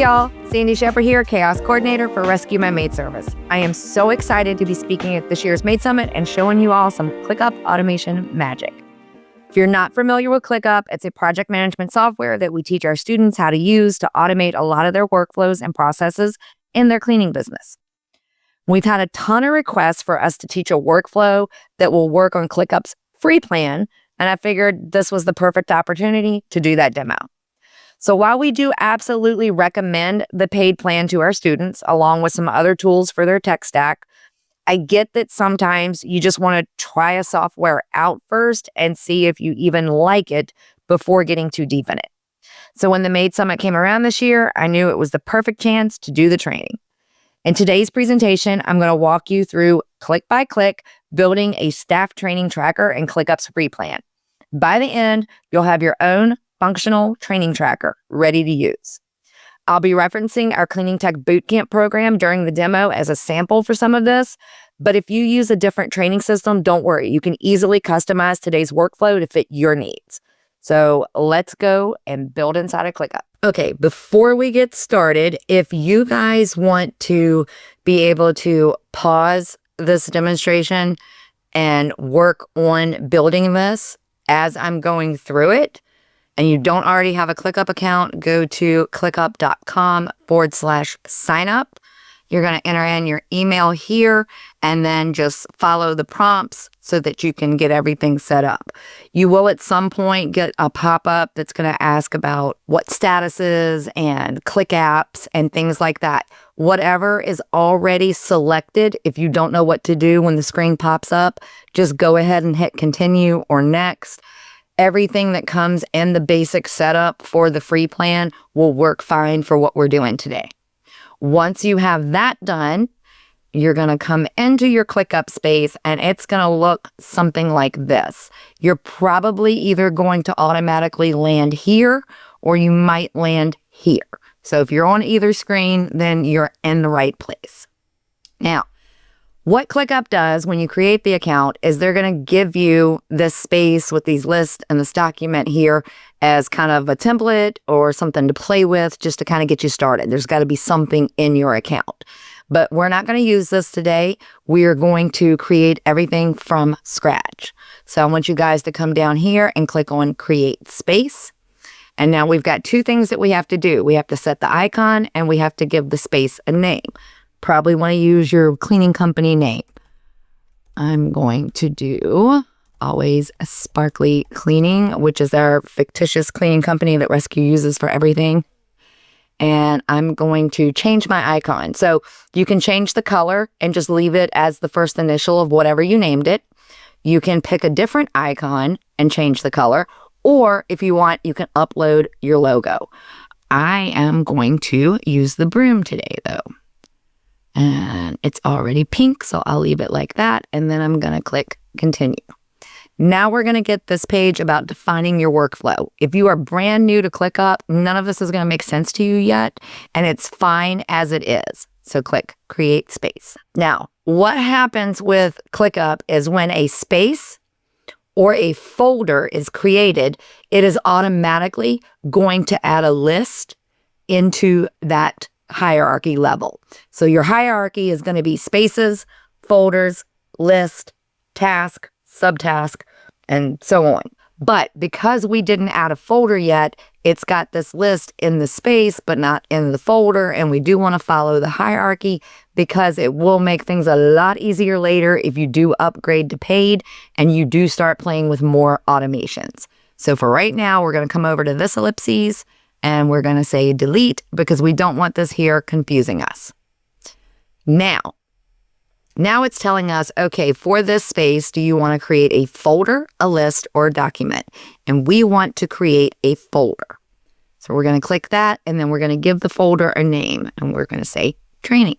Hey y'all, Sandi Sheppard here, Chaos Coordinator for Rescue My Maid Service. I am so excited to be speaking at this year's Maid Summit and showing you all some ClickUp automation magic. If you're not familiar with ClickUp, it's a project management software that we teach our students how to use to automate a lot of their workflows and processes in their cleaning business. We've had a ton of requests for us to teach a workflow that will work on ClickUp's free plan, and I figured this was the perfect opportunity to do that demo. So while we do absolutely recommend the paid plan to our students, along with some other tools for their tech stack, I get that sometimes you just want to try a software out first and see if you even like it before getting too deep in it. So when the Maid Summit came around this year, I knew it was the perfect chance to do the training. In today's presentation, I'm going to walk you through click by click, building a staff training tracker in ClickUp's free plan. By the end, you'll have your own functional training tracker ready to use. I'll be referencing our Cleaning Tech Bootcamp program during the demo as a sample for some of this, but if you use a different training system, don't worry. You can easily customize today's workflow to fit your needs. So let's go and build inside of ClickUp. Okay, before we get started, if you guys want to be able to pause this demonstration and work on building this as I'm going through it, and you don't already have a ClickUp account, go to clickup.com/sign up. You're going to enter in your email here and then just follow the prompts so that you can get everything set up. You will at some point get a pop-up that's going to ask about what statuses and click apps and things like that. Whatever is already selected, if you don't know what to do when the screen pops up, just go ahead and hit continue or next. Everything that comes in the basic setup for the free plan will work fine for what we're doing today. Once you have that done, you're going to come into your ClickUp space and it's going to look something like this. You're probably either going to automatically land here or you might land here. So if you're on either screen, then you're in the right place. Now, what ClickUp does when you create the account is they're going to give you this space with these lists and this document here as kind of a template or something to play with just to kind of get you started. There's got to be something in your account. But we're not going to use this today. We are going to create everything from scratch. So I want you guys to come down here and click on Create Space. And now we've got two things that we have to do. We have to set the icon and we have to give the space a name. Probably want to use your cleaning company name. I'm going to do Always Sparkly Cleaning, which is our fictitious cleaning company that Rescue uses for everything. And I'm going to change my icon. So you can change the color and just leave it as the first initial of whatever you named it. You can pick a different icon and change the color. Or if you want, you can upload your logo. I am going to use the broom today though. And it's already pink, so I'll leave it like that. And then I'm going to click continue. Now we're going to get this page about defining your workflow. If you are brand new to ClickUp, none of this is going to make sense to you yet, and it's fine as it is. So click Create Space. Now, what happens with ClickUp is when a space or a folder is created, it is automatically going to add a list into that hierarchy level. So your hierarchy is going to be spaces, folders, list, task, subtask, and so on. But because we didn't add a folder yet, it's got this list in the space, but not in the folder. And we do want to follow the hierarchy because it will make things a lot easier later if you do upgrade to paid and you do start playing with more automations. So for right now, we're going to come over to this ellipses and we're going to say delete because we don't want this here confusing us. Now it's telling us, okay, for this space, do you want to create a folder, a list, or a document? And we want to create a folder. So we're going to click that, and then we're going to give the folder a name, and we're going to say training.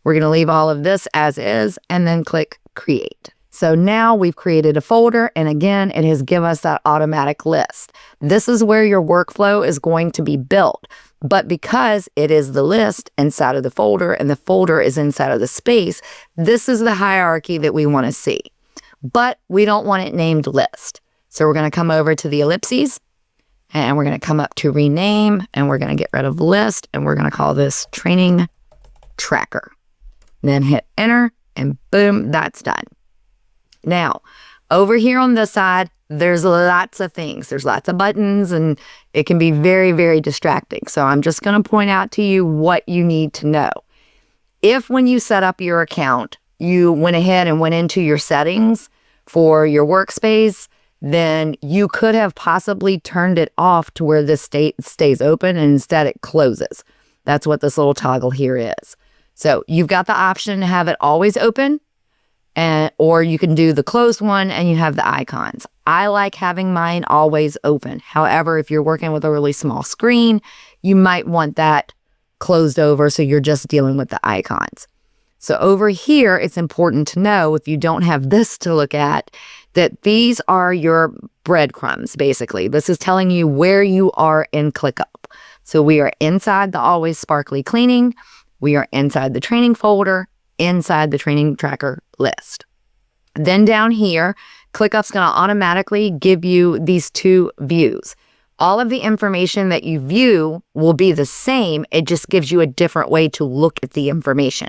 We're going to leave all of this as is, and then click create. So now we've created a folder, and again, it has given us that automatic list. This is where your workflow is going to be built. But because it is the list inside of the folder and the folder is inside of the space, this is the hierarchy that we want to see. But we don't want it named list. So we're going to come over to the ellipses And we're going to come up to rename, and we're going to get rid of list, and we're going to call this training tracker. Then hit enter, and boom, that's done. Now, over here on this side, there's lots of things. There's lots of buttons, and it can be very, very distracting. So I'm just going to point out to you what you need to know. If when you set up your account, you went ahead and went into your settings for your workspace, then you could have possibly turned it off to where this stays open, and instead it closes. That's what this little toggle here is. So you've got the option to have it always open, or you can do the closed one and you have the icons. I like having mine always open. However, if you're working with a really small screen, you might want that closed over so you're just dealing with the icons. So over here, it's important to know, if you don't have this to look at, that these are your breadcrumbs, basically. This is telling you where you are in ClickUp. So we are inside the Always Sparkly Cleaning. We are inside the training folder, inside the training tracker list. Then down here, ClickUp's going to automatically give you these two views. All of the information that you view will be the same. It just gives you a different way to look at the information.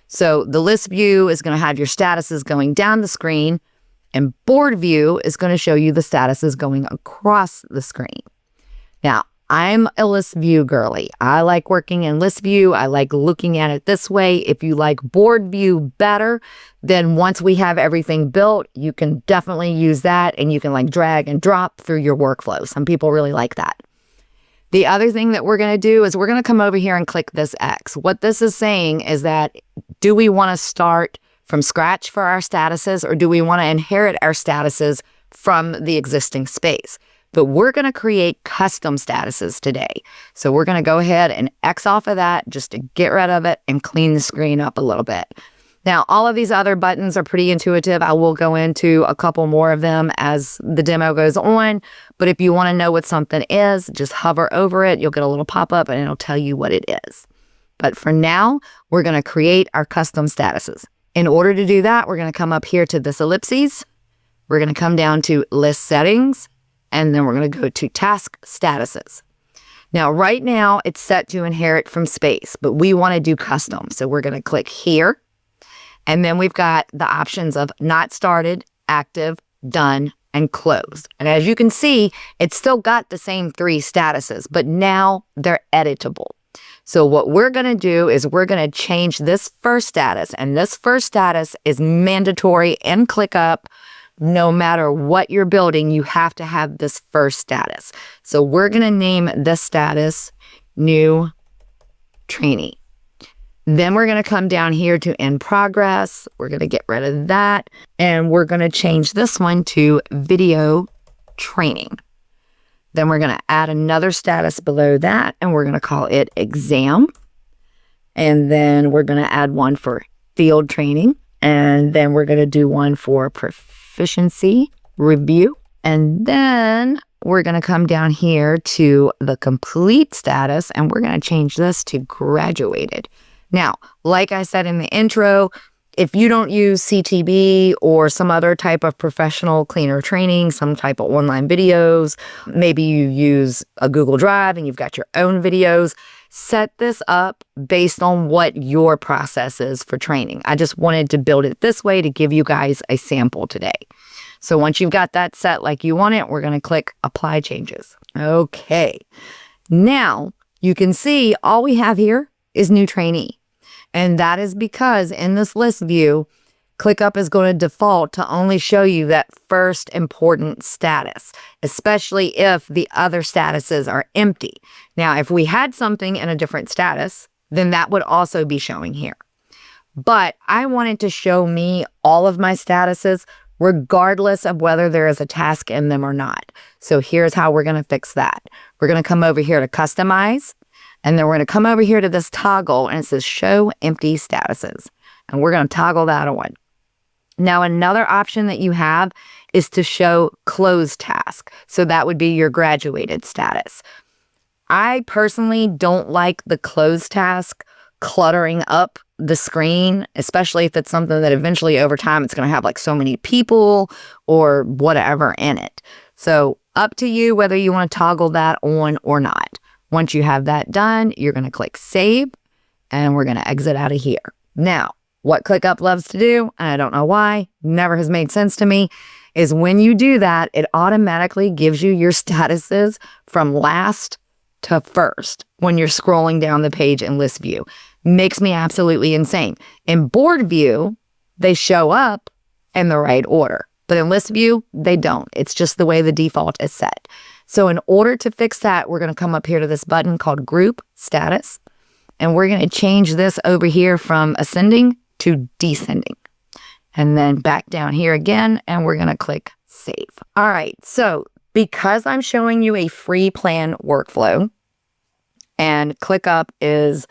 So the list view is going to have your statuses going down the screen, and board view is going to show you the statuses going across the screen. Now, I'm a list view girly. I like working in list view. I like looking at it this way. If you like board view better, then once we have everything built, you can definitely use that, and you can like drag and drop through your workflow. Some people really like that. The other thing that we're going to do is we're going to come over here and click this X. What this is saying is that, do we want to start from scratch for our statuses, or do we want to inherit our statuses from the existing space? But we're going to create custom statuses today. So we're going to go ahead and X off of that just to get rid of it and clean the screen up a little bit. Now, all of these other buttons are pretty intuitive. I will go into a couple more of them as the demo goes on. But if you want to know what something is, just hover over it. You'll get a little pop-up and it'll tell you what it is. But for now, we're going to create our custom statuses. In order to do that, we're going to come up here to this ellipses. We're going to come down to List Settings, and then we're going to go to Task Statuses. Now, right now, it's set to inherit from space, but we want to do custom. So we're going to click here, and then we've got the options of Not Started, Active, Done, and Closed. And as you can see, it's still got the same three statuses, but now they're editable. So what we're going to do is we're going to change this first status, and this first status is mandatory in ClickUp. No matter what you're building, you have to have this first status. So we're going to name this status New Trainee. Then we're going to come down here to In Progress. We're going to get rid of that, and we're going to change this one to Video Training. Then we're going to add another status below that, and we're going to call it Exam. And then we're going to add one for Field Training. And then we're going to do one for Proficiency Review. And then we're going to come down here to the Complete status, and we're going to change this to Graduated. Now, like I said in the intro, if you don't use CTB or some other type of professional cleaner training, some type of online videos, maybe you use a Google Drive and you've got your own videos, set this up based on what your process is for training. I just wanted to build it this way to give you guys a sample today. So once you've got that set like you want it, we're going to click Apply Changes. Okay. Now you can see all we have here is New Trainee. And that is because in this list view, ClickUp is going to default to only show you that first important status, especially if the other statuses are empty. Now, if we had something in a different status, then that would also be showing here. But I wanted to show me all of my statuses, regardless of whether there is a task in them or not. So here's how we're going to fix that. We're going to come over here to Customize. And then we're going to come over here to this toggle, and it says Show Empty Statuses. And we're going to toggle that on. Now, another option that you have is to show Closed Task. So that would be your graduated status. I personally don't like the Closed Task cluttering up the screen, especially if it's something that eventually over time it's going to have like so many people or whatever in it. So Up to you whether you want to toggle that on or not. Once you have that done, you're going to click save, and we're going to exit out of here. Now, what ClickUp loves to do, and I don't know why, never has made sense to me, is when you do that, it automatically gives you your statuses from last to first when you're scrolling down the page in list view. Makes me absolutely insane. In board view, they show up in the right order, but in list view, they don't. It's just the way the default is set. So in order to fix that, we're going to come up here to this button called Group Status, and we're going to change this over here from ascending to descending. And then back down here again, and we're going to click Save. All right, so because I'm showing you a free plan workflow, and ClickUp is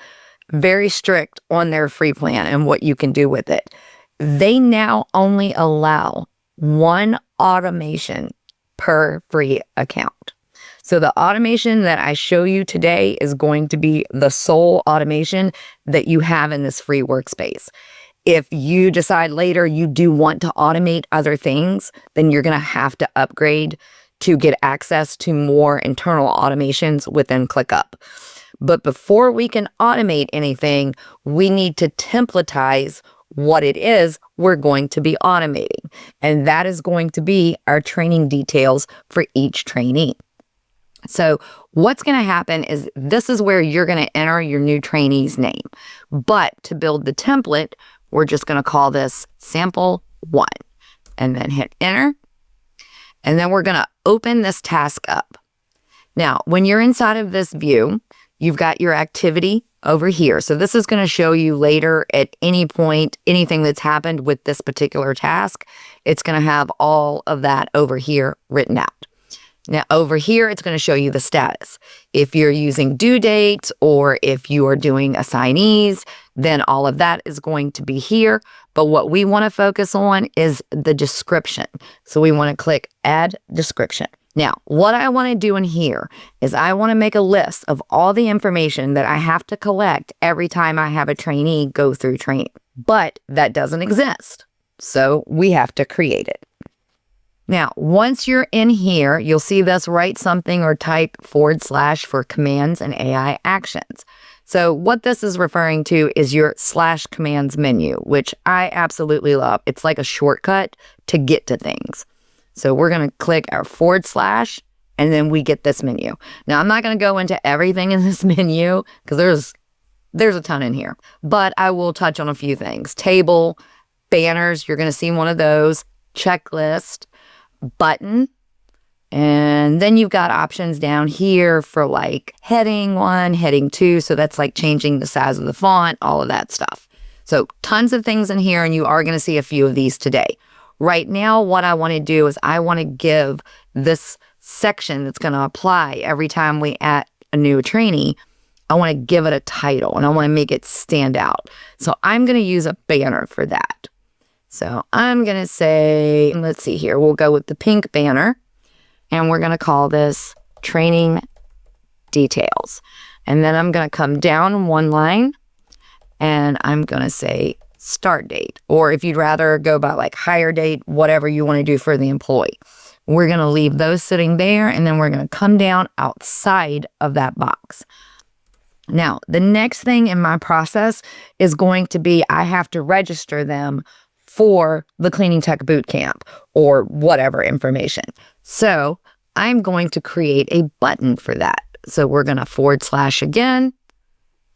very strict on their free plan and what you can do with it, they now only allow one automation per free account. So the automation that I show you today is going to be the sole automation that you have in this free workspace. If you decide later you do want to automate other things, then you're going to have to upgrade to get access to more internal automations within ClickUp. But before we can automate anything, we need to templatize what it is we're going to be automating. And that is going to be our training details for each trainee. So what's going to happen is this is where you're going to enter your new trainee's name. But to build the template, we're just going to call this sample 1 and then hit enter. And then we're going to open this task up. Now, when you're inside of this view, you've got your activity over here. So this is going to show you later at any point, anything that's happened with this particular task. It's going to have all of that over here written out. Now over here, it's going to show you the status. If you're using due dates or if you are doing assignees, then all of that is going to be here. But what we want to focus on is the description. So we want to click add description. Now, what I want to do in here is I want to make a list of all the information that I have to collect every time I have a trainee go through training. But that doesn't exist. So we have to create it. Now, once you're in here, you'll see this write something or type / for commands and AI actions. So what this is referring to is your / commands menu, which I absolutely love. It's like a shortcut to get to things. So we're going to click our / and then we get this menu. Now, I'm not going to go into everything in this menu because there's a ton in here, but I will touch on a few things. Table, banners, you're going to see one of those, checklist, button, and then you've got options down here for like heading 1, heading 2. So that's like changing the size of the font, all of that stuff. So tons of things in here, and you are going to see a few of these today. Right now, what I want to do is I want to give this section that's going to apply every time we add a new trainee, I want to give it a title and I want to make it stand out. So I'm going to use a banner for that. So I'm going to say, let's see here, we'll go with the pink banner and we're going to call this training details. And then I'm going to come down one line and I'm going to say start date, or if you'd rather go by like hire date, whatever you want to do for the employee. We're going to leave those sitting there, and then we're going to come down outside of that box. Now, the next thing in my process is going to be I have to register them for the Cleaning Tech Bootcamp or whatever information. So I'm going to create a button for that. So we're going to / again,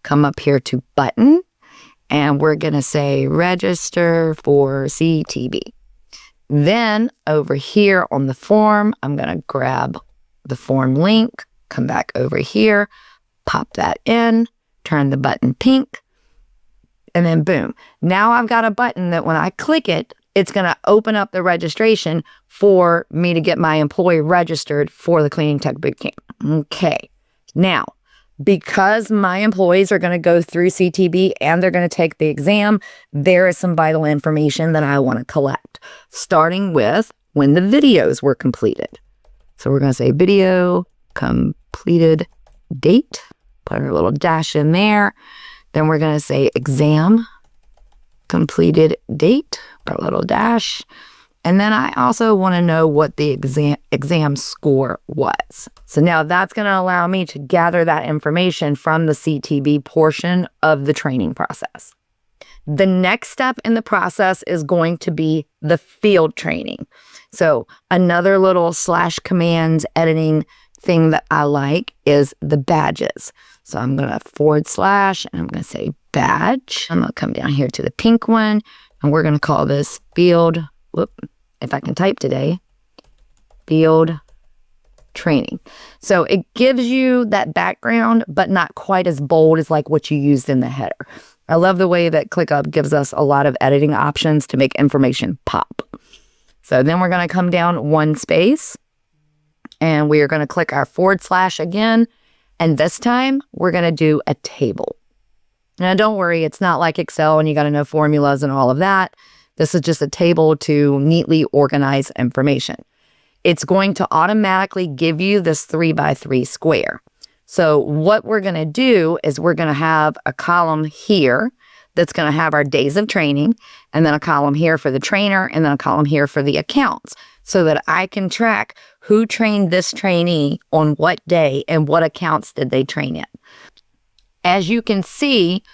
come up here to button, and we're going to say register for CTB. Then over here on the form, I'm going to grab the form link, come back over here, pop that in, turn the button pink, and then boom. Now I've got a button that when I click it, it's going to open up the registration for me to get my employee registered for the Cleaning Tech Bootcamp. Okay. Now, because my employees are going to go through CTB and they're going to take the exam, there is some vital information that I want to collect, starting with when the videos were completed. So we're going to say video completed date, put our little dash in there. Then we're going to say exam completed date, our little dash. And then I also want to know what the exam score was. So now that's going to allow me to gather that information from the CTB portion of the training process. The next step in the process is going to be the field training. So another little /commands editing thing that I like is the badges. So I'm going to / and I'm going to say badge. I'm going to come down here to the pink one and we're going to call this field, if I can type today, field training. So it gives you that background, but not quite as bold as like what you used in the header. I love the way that ClickUp gives us a lot of editing options to make information pop. So then we're going to come down one space and we are going to click our / again. And this time we're going to do a table. Now don't worry, it's not like Excel and you got to know formulas and all of that. This is just a table to neatly organize information. It's going to automatically give you this 3x3 square. So what we're going to do is we're going to have a column here that's going to have our days of training, and then a column here for the trainer, and then a column here for the accounts, so that I can track who trained this trainee on what day and what accounts did they train in. As you can see,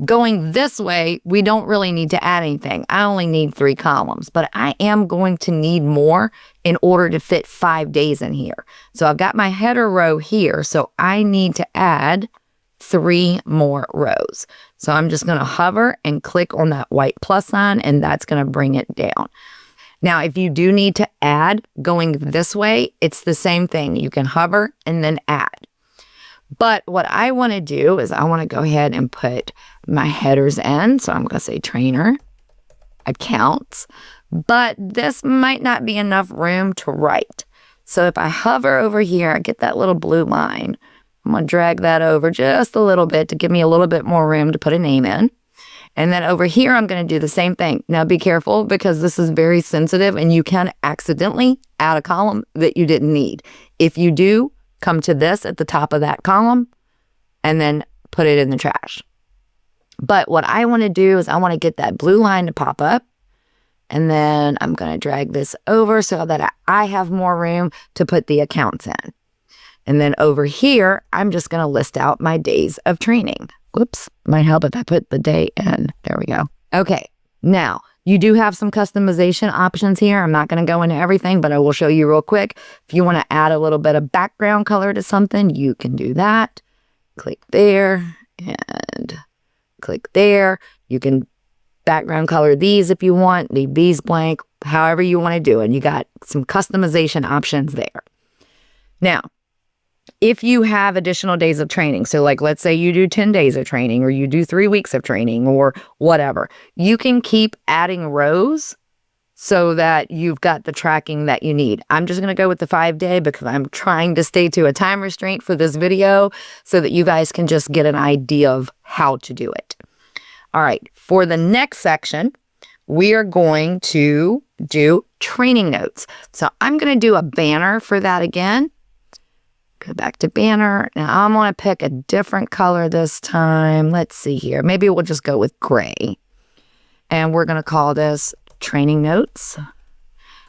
going this way, we don't really need to add anything. I only need 3 columns, but I am going to need more in order to fit 5 days in here. So I've got my header row here, so I need to add 3 more rows. So I'm just going to hover and click on that white plus sign, and that's going to bring it down. Now, if you do need to add going this way, it's the same thing. You can hover and then add. But what I want to do is I want to go ahead and put my headers in. So I'm going to say trainer, accounts, but this might not be enough room to write. So if I hover over here, I get that little blue line. I'm going to drag that over just a little bit to give me a little bit more room to put a name in. And then over here, I'm going to do the same thing. Now be careful because this is very sensitive and you can accidentally add a column that you didn't need. If you do, come to this at the top of that column and then put it in the trash. But what I want to do is I want to get that blue line to pop up, and then I'm going to drag this over so that I have more room to put the accounts in. And then over here, I'm just going to list out my days of training. Whoops, might help if I put the day in. There we go. Okay, now you do have some customization options here. I'm not going to go into everything, but I will show you real quick. If you want to add a little bit of background color to something, you can do that. Click there and click there. You can background color these if you want, leave these blank, however you want to do it. You got some customization options there. Now, if you have additional days of training, so like let's say you do 10 days of training or you do 3 weeks of training or whatever, you can keep adding rows so that you've got the tracking that you need. I'm just going to go with the 5-day because I'm trying to stay to a time restraint for this video so that you guys can just get an idea of how to do it. All right, for the next section, we are going to do training notes. So I'm going to do a banner for that again. Go back to banner. Now I'm going to pick a different color this time. Let's see here. Maybe we'll just go with gray. And we're going to call this training notes.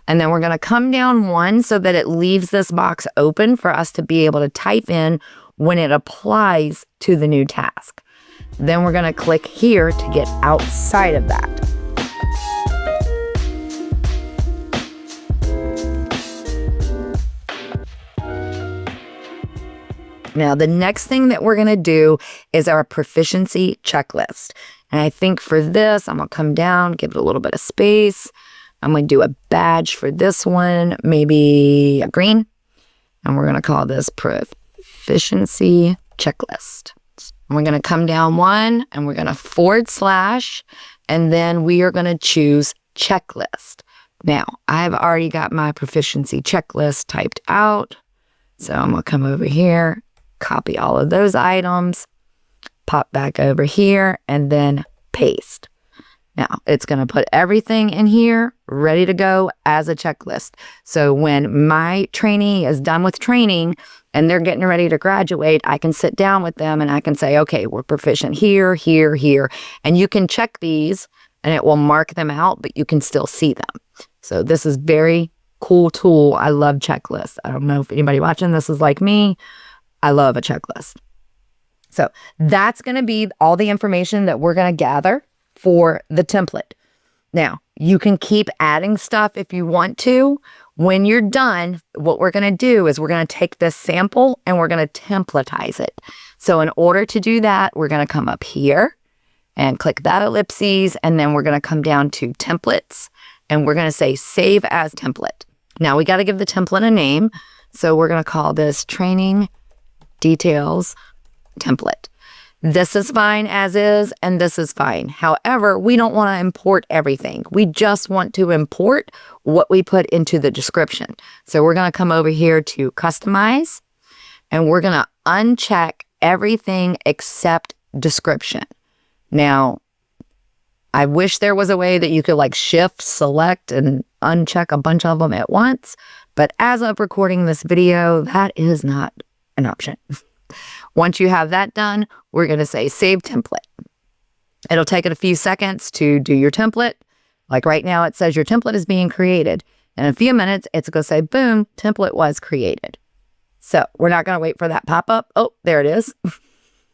And then we're going to come down one so that it leaves this box open for us to be able to type in when it applies to the new task. Then we're going to click here to get outside of that. Now, the next thing that we're going to do is our proficiency checklist. And I think for this, I'm going to come down, give it a little bit of space. I'm going to do a badge for this one, maybe a green. And we're going to call this proficiency checklist. And we're going to come down one and we're going to / and then we are going to choose checklist. Now, I've already got my proficiency checklist typed out. So I'm going to come over here, copy all of those items, pop back over here, and then paste. Now, it's going to put everything in here ready to go as a checklist. So when my trainee is done with training and they're getting ready to graduate, I can sit down with them and I can say, okay, we're proficient here, here, here. And you can check these and it will mark them out, but you can still see them. So this is very cool tool. I love checklists. I don't know if anybody watching this is like me. I love a checklist. So that's going to be all the information that we're going to gather for the template. Now, you can keep adding stuff if you want to. When you're done, what we're going to do is we're going to take this sample and we're going to templatize it. So in order to do that, we're going to come up here and click that ellipses, and then we're going to come down to templates, and we're going to say save as template. Now we got to give the template a name. So we're going to call this training details template. This is fine as is, and this is fine. However, we don't want to import everything. We just want to import what we put into the description. So we're going to come over here to customize, and we're going to uncheck everything except description. Now, I wish there was a way that you could like shift, select, and uncheck a bunch of them at once. But as of recording this video, that is not an option. Once you have that done, we're going to say save template. It'll take it a few seconds to do your template. Like right now, it says your template is being created. In a few minutes, it's going to say, boom, template was created. So we're not going to wait for that pop-up. Oh, there it is.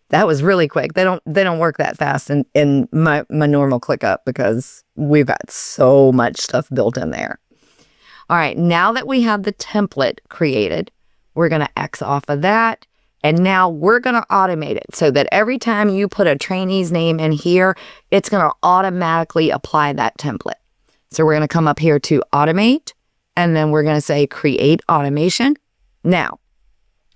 That was really quick. They don't work that fast in my normal ClickUp because we've got so much stuff built in there. All right, now that we have the template created, we're going to X off of that. And now we're going to automate it so that every time you put a trainee's name in here, it's going to automatically apply that template. So we're going to come up here to automate, and then we're going to say create automation. Now,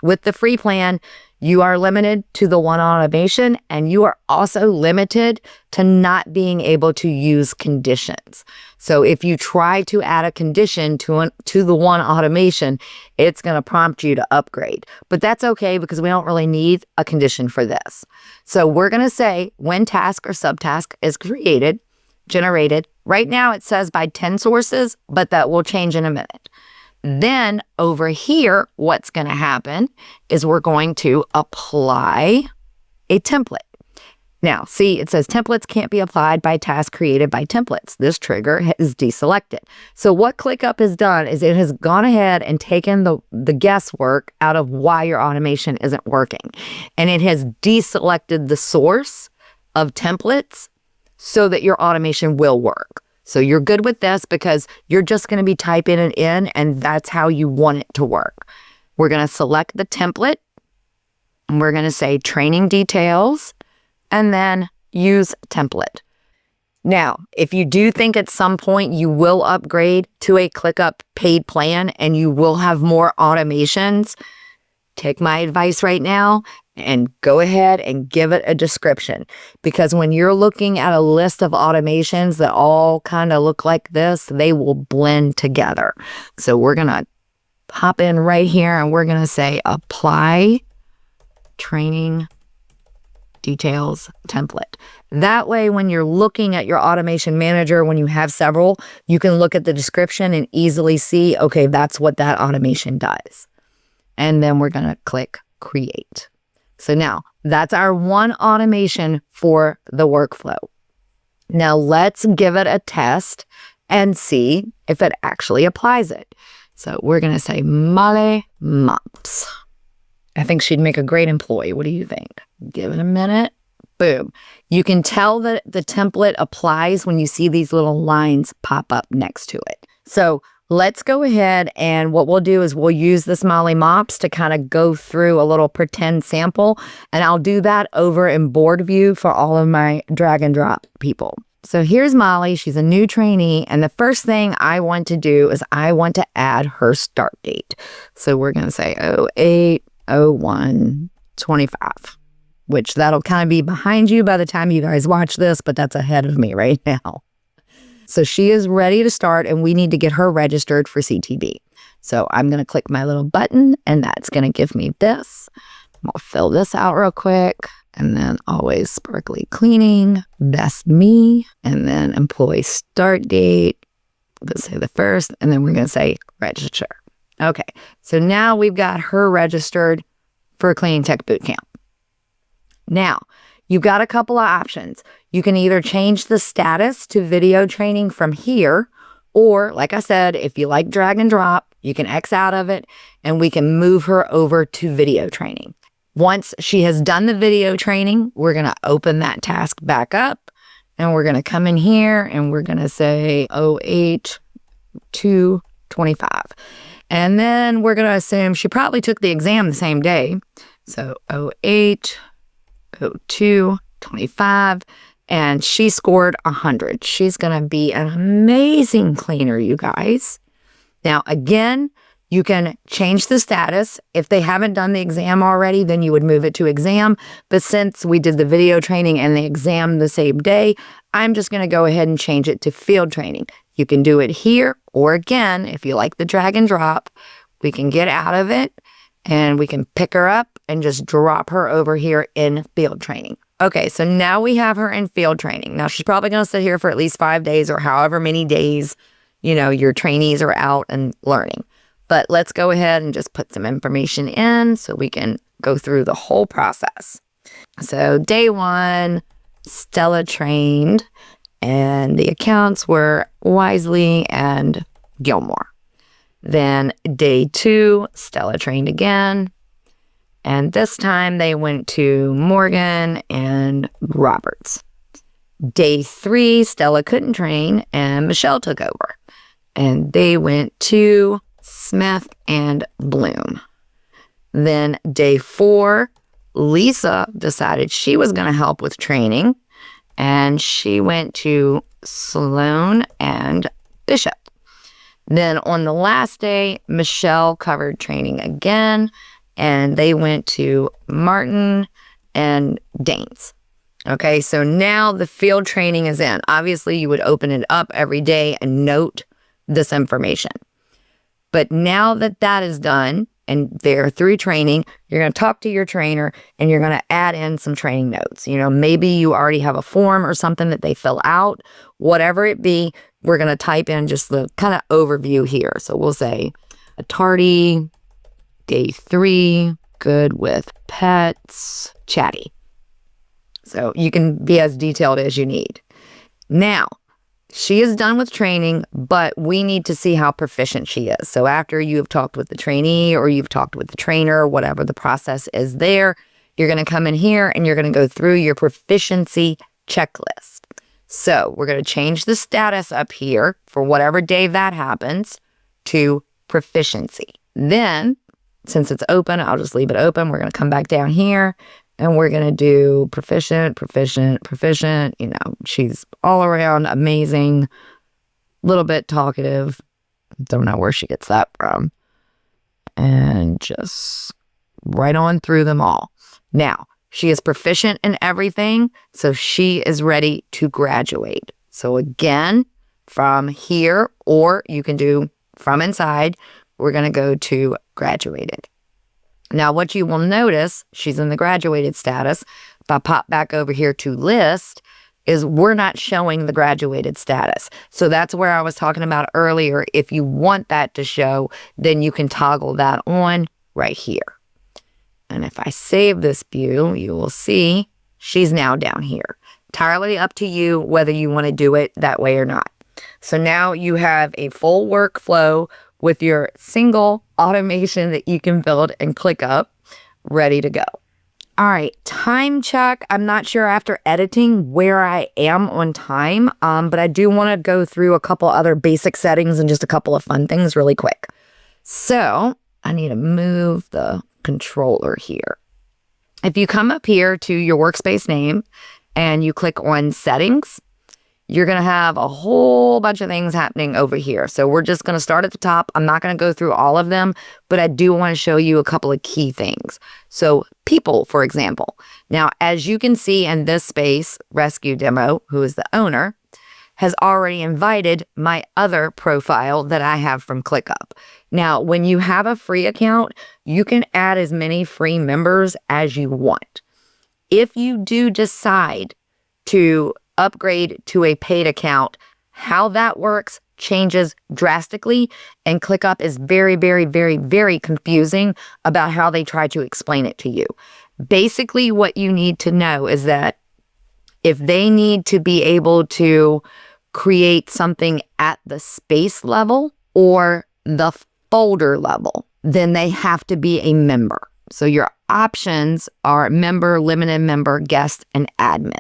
with the free plan, you are limited to the one automation, and you are also limited to not being able to use conditions. So if you try to add a condition to the one automation, it's going to prompt you to upgrade. But that's okay because we don't really need a condition for this. So we're going to say when task or subtask is created, generated. Right now it says by 10 sources, but that will change in a minute. Then over here, what's going to happen is we're going to apply a template. Now, see, it says templates can't be applied by tasks created by templates. This trigger is deselected. So what ClickUp has done is it has gone ahead and taken the guesswork out of why your automation isn't working. And it has deselected the source of templates so that your automation will work. So you're good with this because you're just going to be typing it in, and that's how you want it to work. We're going to select the template, and we're going to say training details, and then use template. Now, if you do think at some point you will upgrade to a ClickUp paid plan and you will have more automations, take my advice right now and go ahead and give it a description. Because when you're looking at a list of automations that all kind of look like this, they will blend together. So we're going to hop in right here and we're going to say apply training details template. That way, when you're looking at your automation manager, when you have several, you can look at the description and easily see, okay, that's what that automation does. And then we're going to click create. So now that's our one automation for the workflow. Now let's give it a test and see if it actually applies it. So we're going to say Molly Mops. I think she'd make a great employee. What do you think? Give it a minute. Boom. You can tell that the template applies when you see these little lines pop up next to it. So let's go ahead, and what we'll do is we'll use this Molly Mops to kind of go through a little pretend sample, and I'll do that over in board view for all of my drag and drop people. So here's Molly. She's a new trainee, and the first thing I want to do is I want to add her start date. So we're going to say 08/01/25, which that'll kind of be behind you by the time you guys watch this, but that's ahead of me right now. So she is ready to start, and we need to get her registered for CTB. So I'm going to click my little button, and that's going to give me this. I'll fill this out real quick, and then always sparkly cleaning, best me, and then employee start date. Let's say the first, and then we're going to say register. Okay, so now we've got her registered for Cleaning Tech Bootcamp. Now, you've got a couple of options. You can either change the status to video training from here, Or, like I said, if you like drag and drop, you can X out of it and we can move her over to video training. Once she has done the video training, we're going to open that task back up and we're going to come in here and we're going to say 08 to 25. And then we're going to assume she probably took the exam the same day. So 08, 02, 25. And she scored 100. She's going to be an amazing cleaner, you guys. Now, again, you can change the status. If they haven't done the exam already, then you would move it to exam. But since we did the video training and the exam the same day, I'm just going to go ahead and change it to field training. You can do it here, or again, if you like the drag and drop, we can get out of it and we can pick her up and just drop her over here in field training. Okay, so now we have her in field training. Now, she's probably going to sit here for at least 5 days or however many days, your trainees are out and learning. But let's go ahead and just put some information in so we can go through the whole process. So day 1, Stella trained, and the accounts were Wisely and Gilmore. Then day 2, Stella trained again. And this time they went to Morgan and Roberts. Day 3, Stella couldn't train and Michelle took over. And they went to Smith and Bloom. Then day 4, Lisa decided she was going to help with training. And she went to Sloan and Bishop. Then on the last day, Michelle covered training again. And they went to Martin and Danes. Okay, so now the field training is in. Obviously, you would open it up every day and note this information. But now that that is done and they're through training, you're going to talk to your trainer and you're going to add in some training notes. Maybe you already have a form or something that they fill out. Whatever it be, we're going to type in just the kind of overview here. So we'll say a tardy, day 3, good with pets, chatty. So you can be as detailed as you need. Now, she is done with training, but we need to see how proficient she is. So after you have talked with the trainee or you've talked with the trainer, whatever the process is there, you're going to come in here and you're going to go through your proficiency checklist. So we're going to change the status up here for whatever day that happens to proficiency. Then, since it's open, I'll just leave it open. We're going to come back down here and we're going to do proficient, proficient, proficient. She's all around amazing, little bit talkative. Don't know where she gets that from. And just right on through them all. Now, she is proficient in everything, so she is ready to graduate. So again, from here, or you can do from inside, we're going to go to graduated. Now, what you will notice, she's in the graduated status. If I pop back over here to list, is we're not showing the graduated status. So that's where I was talking about earlier. If you want that to show, then you can toggle that on right here. And if I save this view, you will see she's now down here. Entirely up to you whether you want to do it that way or not. So now you have a full workflow with your single automation that you can build and ClickUp ready to go. All right, time check. I'm not sure after editing where I am on time, but I do want to go through a couple other basic settings and just a couple of fun things really quick. So I need to move the controller here. If you come up here to your workspace name and you click on settings, you're going to have a whole bunch of things happening over here. So we're just going to start at the top. I'm not going to go through all of them, but I do want to show you a couple of key things. So people, for example. Now, as you can see in this space, Rescue Demo, who is the owner, has already invited my other profile that I have from ClickUp. Now, when you have a free account, you can add as many free members as you want. If you do decide to upgrade to a paid account, how that works changes drastically, and ClickUp is very, very, very, very confusing about how they try to explain it to you. Basically, what you need to know is that if they need to be able to create something at the space level or the folder level, then they have to be a member. So your options are member, limited member, guest, and admin.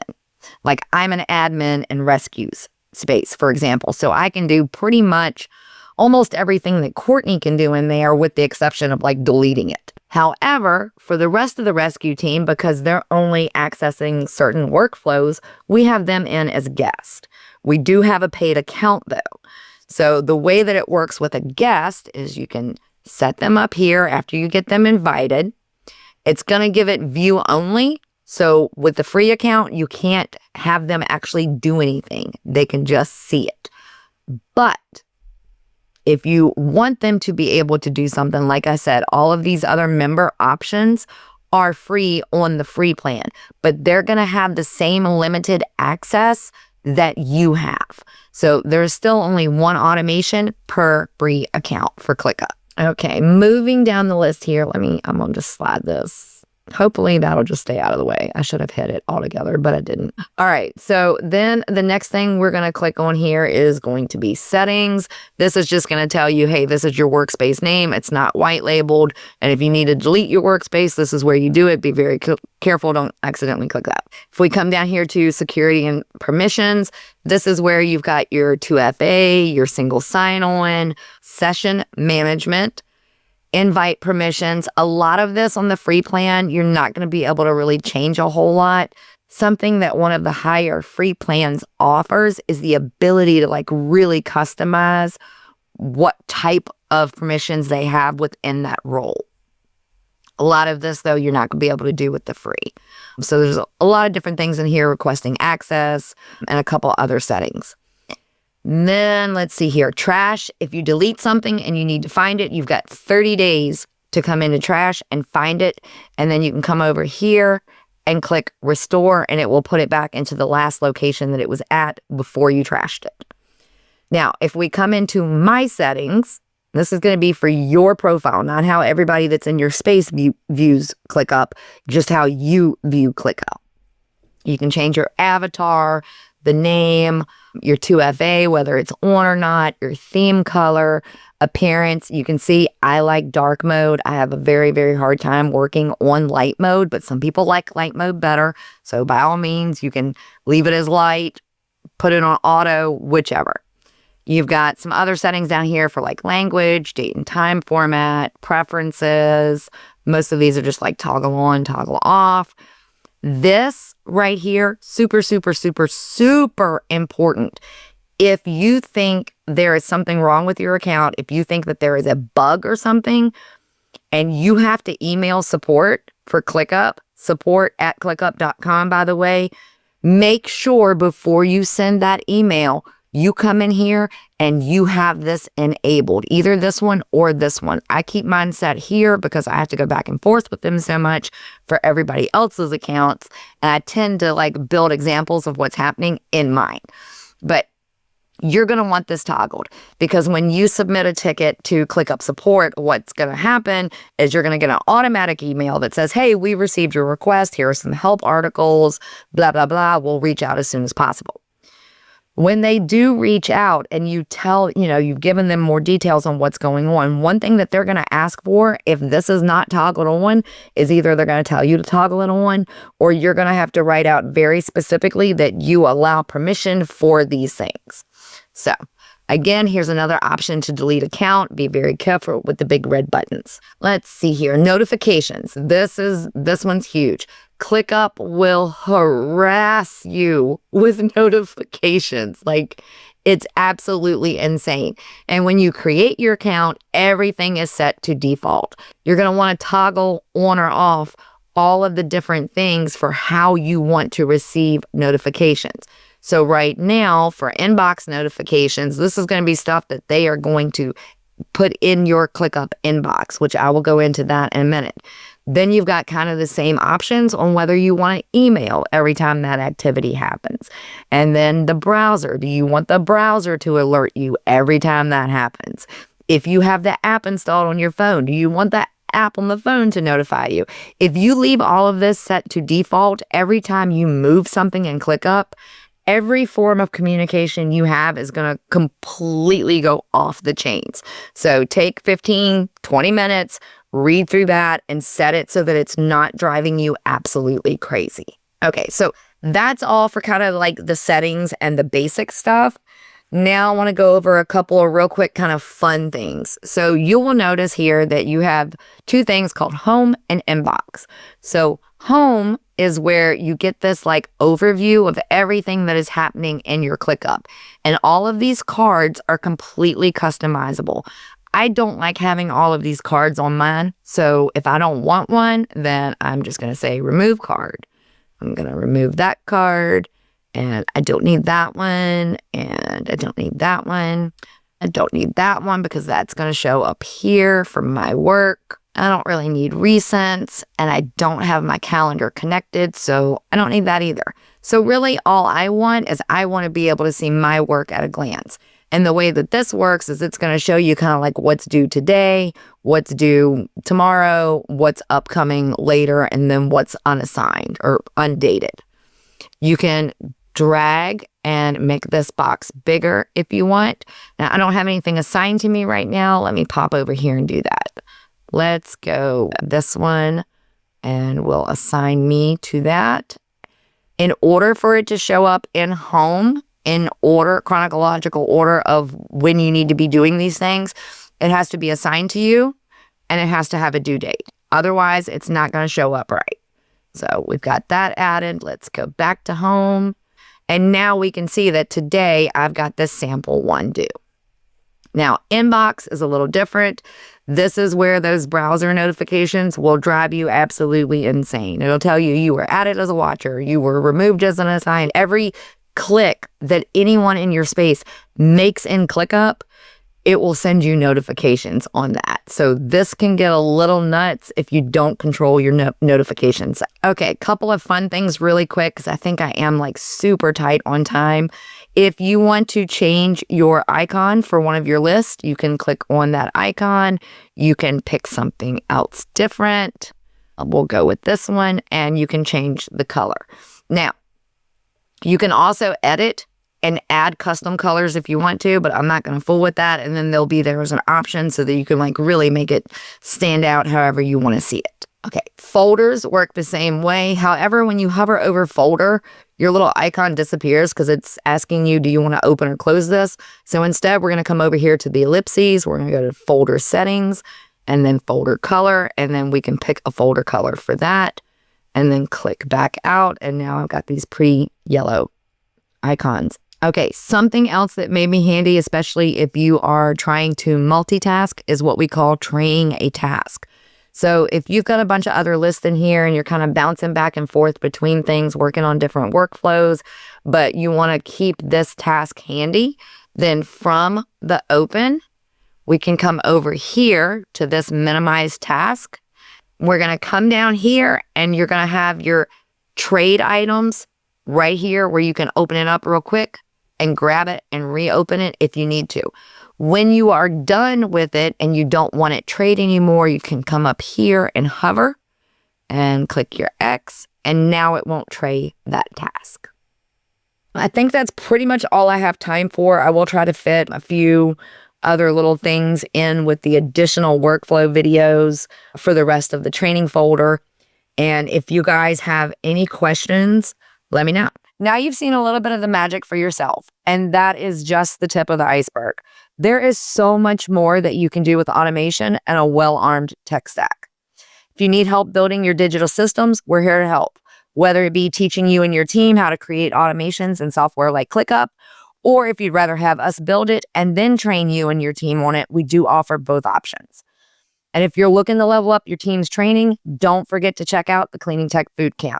Like I'm an admin in Rescue's space, for example. So I can do pretty much almost everything that Courtney can do in there with the exception of like deleting it. However, for the rest of the rescue team, because they're only accessing certain workflows, we have them in as guest. We do have a paid account though. So the way that it works with a guest is you can set them up here after you get them invited. It's going to give it view only. So with the free account, you can't have them actually do anything. They can just see it. But if you want them to be able to do something, like I said, all of these other member options are free on the free plan, but they're going to have the same limited access that you have. So there's still only one automation per free account for ClickUp. Okay, moving down the list here, I'm going to just slide this. Hopefully that'll just stay out of the way. I should have hit it altogether, but I didn't. All right, so then the next thing we're going to click on here is going to be settings. This is just going to tell you, hey, this is your workspace name. It's not white labeled. And if you need to delete your workspace, this is where you do it. Be very careful. Don't accidentally click that. If we come down here to security and permissions, this is where you've got your 2FA, your single sign-on, session management, invite permissions. A lot of this on the free plan, you're not going to be able to really change a whole lot. Something that one of the higher free plans offers is the ability to like really customize what type of permissions they have within that role. A lot of this, though, you're not going to be able to do with the free. So there's a lot of different things in here, requesting access and a couple other settings. Then let's see here, trash. If you delete something and you need to find it, you've got 30 days to come into trash and find it. And then you can come over here and click restore and it will put it back into the last location that it was at before you trashed it. Now, if we come into my settings, this is going to be for your profile, not how everybody that's in your space views ClickUp, just how you view ClickUp. You can change your avatar, the name, your 2FA, whether it's on or not, your theme color, appearance. You can see I like dark mode. I have a very, very hard time working on light mode, but some people like light mode better. So by all means, you can leave it as light, put it on auto, whichever. You've got some other settings down here for like language, date and time format, preferences. Most of these are just like toggle on, toggle off. This right here, super, super, super, super important. If you think there is something wrong with your account, if you think that there is a bug or something, and you have to email support for ClickUp, support@clickup.com, by the way, make sure before you send that email, you come in here and you have this enabled, either this one or this one. I keep mine set here because I have to go back and forth with them so much for everybody else's accounts. And I tend to like build examples of what's happening in mine. But you're going to want this toggled because when you submit a ticket to ClickUp support, what's going to happen is you're going to get an automatic email that says, hey, we received your request. Here are some help articles, blah, blah, blah. We'll reach out as soon as possible. When they do reach out and you tell, you've given them more details on what's going on, one thing that they're going to ask for, if this is not toggled on, is either they're going to tell you to toggle it on, or you're going to have to write out very specifically that you allow permission for these things. So again, here's another option to delete account. Be very careful with the big red buttons. Let's see here. Notifications. This one's huge. ClickUp will harass you with notifications. Like, it's absolutely insane. And when you create your account, everything is set to default. You're going to want to toggle on or off all of the different things for how you want to receive notifications. So right now, for inbox notifications, this is going to be stuff that they are going to put in your ClickUp inbox, which I will go into that in a minute. Then you've got kind of the same options on whether you want to email every time that activity happens. And then the browser. Do you want the browser to alert you every time that happens? If you have the app installed on your phone, do you want the app on the phone to notify you? If you leave all of this set to default, every time you move something in ClickUp, every form of communication you have is going to completely go off the chains. So take 15, 20 minutes, read through that and set it so that it's not driving you absolutely crazy. Okay, so that's all for kind of like the settings and the basic stuff. Now I want to go over a couple of real quick kind of fun things. So you will notice here that you have two things called home and inbox. So home is where you get this like overview of everything that is happening in your ClickUp. And all of these cards are completely customizable. I don't like having all of these cards on mine. So if I don't want one, then I'm just going to say remove card. I'm going to remove that card. And I don't need that one, and I don't need that one. I don't need that one because that's going to show up here for my work. I don't really need recents, and I don't have my calendar connected, so I don't need that either. So really all I want is I want to be able to see my work at a glance. And the way that this works is it's going to show you kind of like what's due today, what's due tomorrow, what's upcoming later, and then what's unassigned or undated. You can drag and make this box bigger if you want. Now, I don't have anything assigned to me right now. Let me pop over here and do that. Let's go this one and we'll assign me to that. In order for it to show up in home, in order, chronological order of when you need to be doing these things, it has to be assigned to you and it has to have a due date. Otherwise, it's not going to show up right. So we've got that added. Let's go back to home. And now we can see that today I've got this sample one due. Now, inbox is a little different. This is where those browser notifications will drive you absolutely insane. It'll tell you you were added as a watcher, you were removed as an assigned. Every click that anyone in your space makes in ClickUp, it will send you notifications on that. So this can get a little nuts if you don't control your notifications. Okay, a couple of fun things really quick because I think I am like super tight on time. If you want to change your icon for one of your lists, you can click on that icon. You can pick something else different. We'll go with this one and you can change the color. Now, you can also edit and add custom colors if you want to, but I'm not going to fool with that. And then they'll be there as an option so that you can like really make it stand out however you want to see it. Okay, folders work the same way. However, when you hover over folder, your little icon disappears because it's asking you, do you want to open or close this? So instead, we're going to come over here to the ellipses. We're going to go to folder settings and then folder color. And then we can pick a folder color for that and then click back out. And now I've got these pre-yellow icons. Okay, something else that may be handy, especially if you are trying to multitask, is what we call training a task. So if you've got a bunch of other lists in here and you're kind of bouncing back and forth between things, working on different workflows, but you want to keep this task handy, then from the open, we can come over here to this minimize task. We're going to come down here and you're going to have your trade items right here where you can open it up real quick and grab it and reopen it if you need to. When you are done with it and you don't want it trade anymore, you can come up here and hover and click your X, and now it won't tray that task. I think that's pretty much all I have time for. I will try to fit a few other little things in with the additional workflow videos for the rest of the training folder. And if you guys have any questions, let me know. Now you've seen a little bit of the magic for yourself, and that is just the tip of the iceberg. There is so much more that you can do with automation and a well-armed tech stack. If you need help building your digital systems, we're here to help. Whether it be teaching you and your team how to create automations in software like ClickUp, or if you'd rather have us build it and then train you and your team on it, we do offer both options. And if you're looking to level up your team's training, don't forget to check out the Cleaning Tech Bootcamp.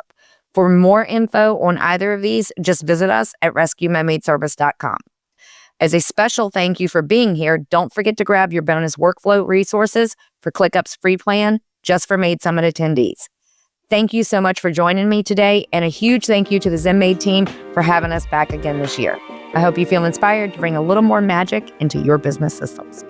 For more info on either of these, just visit us at rescuemymaidservice.com. As a special thank you for being here, don't forget to grab your bonus workflow resources for ClickUp's free plan just for Maid Summit attendees. Thank you so much for joining me today, and a huge thank you to the ZenMaid team for having us back again this year. I hope you feel inspired to bring a little more magic into your business systems.